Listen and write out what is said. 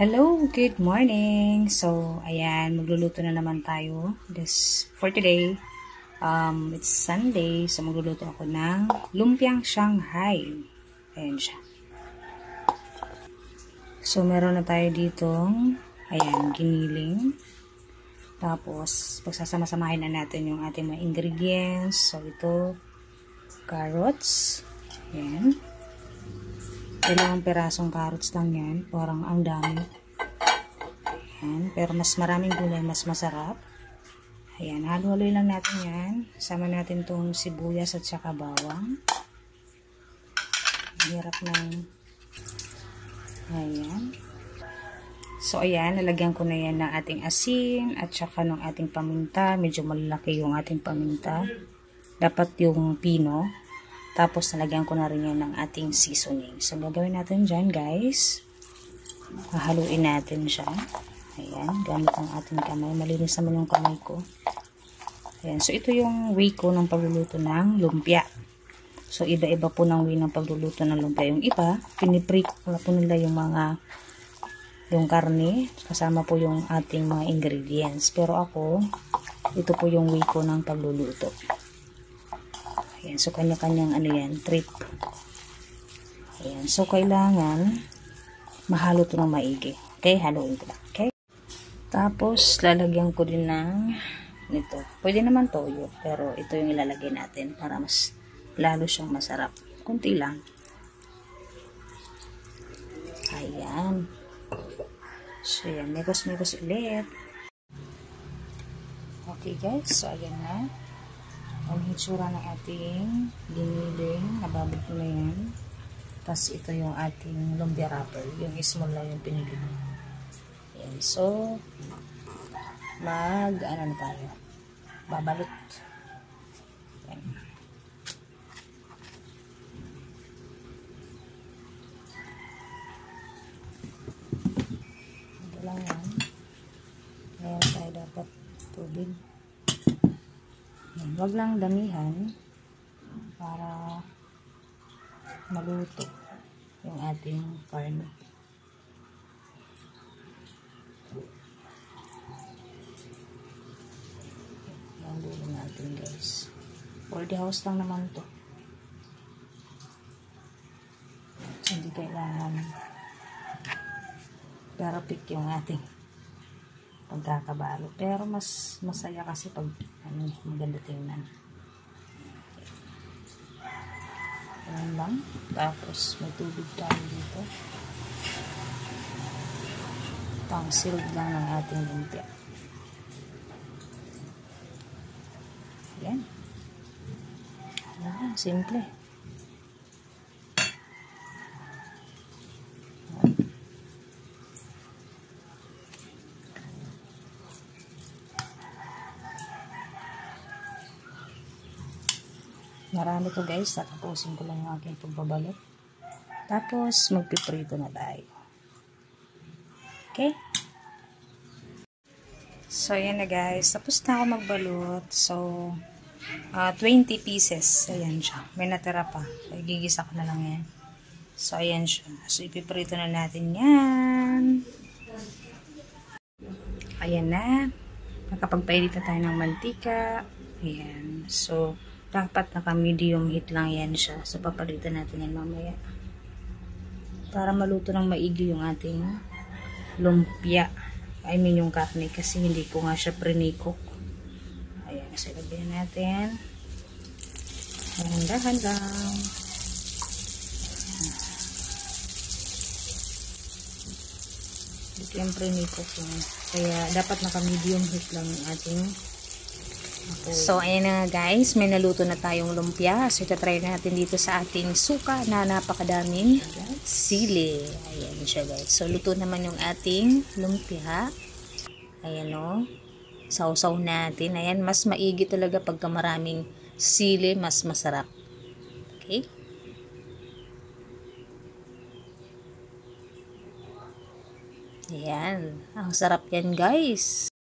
Hello, good morning. So, ayan, magluluto na naman tayo for today. It's Sunday, so magluluto ako ng lumpiang Shanghai. Ayan siya. So, meron na tayo ditong, ayan, giniling. Tapos, pagsasama-samahin na natin yung ating mga ingredients. So, ito, carrots. Ayan. Dalawang perasong carrots lang yan. Parang ang dami. Ayan. Pero mas maraming gulay, mas masarap. Ayan. Halo-haloy lang natin yan. Sama natin itong sibuyas at saka bawang. Hirap ng... Ayan. So, ayan. Nalagyan ko na yan ng ating asin at saka ng ating paminta. Medyo malaki yung ating paminta. Dapat yung pino. Tapos, nalagyan ko na rin yan ng ating seasoning. So, gagawin natin dyan, guys. Hahaluin natin siya. Ayan, gamit ang ating kamay. Malinis naman yung kamay ko. Ayan, so ito yung way ko ng pagluluto ng lumpia. So, iba-iba po ng way ng pagluluto ng lumpia. Yung iba, piniprito po nila yung karne. Kasama po yung ating mga ingredients. Pero ako, ito po yung way ko ng pagluluto. Ayan, so kanya-kanyang trip. Ayan, so kailangan mahalo ito ng maigi. Okay, haluin ko lang. Okay? Tapos, lalagyan ko din ng nito. Pwede naman toyo, pero ito yung ilalagay natin para mas lalo siyang masarap. Kunti lang. Ayan. So, yan. Mekos-mekos ulit. Okay, guys. So, ayan na. Ang hitsura ng ating giniling, nababad ko na yan. Tapos ito yung ating lumpia wrapper, yung small lang yung pinili ko. Ayan, so ano na tayo, babalot. Ayan. Ito lang yan. Ngayon tayo dapat tubig. Huwag lang damihan para maluto yung ating karne. Maluto natin, guys. For the house lang naman to. So, hindi kailangan perfect yung ating pagkakabalo. Pero mas masaya kasi pag maganda tingnan. Ayan lang. Tapos may tubig tayo dito. Pang-silog lang ng ating lumpia. Ayan. Ayan, simple. Marami to, guys. Tatapusin ko lang yung aking pagbabalot. Tapos, magpiprito na tayo. Okay? So, ayan na, guys. Tapos na ako magbalot. So, 20 pieces. Ayan siya. May natira pa. So, igigisa ko na lang yan. So, ayan siya. So, ipiprito na natin yan. Ayan na. Nakapagpainit na tayo ng mantika. Ayan. So, dapat naka-medium heat lang yan siya. So, papalitan natin yan mamaya. Para maluto ng maigi yung ating lumpia. I mean, yung karne. Kasi hindi ko nga siya pre-cook. Ayan. So, ilagyan natin. Ayan, dahan lang. Hindi ko yung pre-cook yun. Kaya, dapat naka-medium heat lang yung ating So, ayan na nga, guys. May naluto na tayong lumpia. So, itatry natin dito sa ating suka na napakadaming sili. Ayan siya, guys. So, luto naman yung ating lumpia. Ayan, o. Sausaw natin. Ayan, mas maigi talaga pagka maraming sili, mas masarap. Okay? Ayan. Ang sarap yan, guys.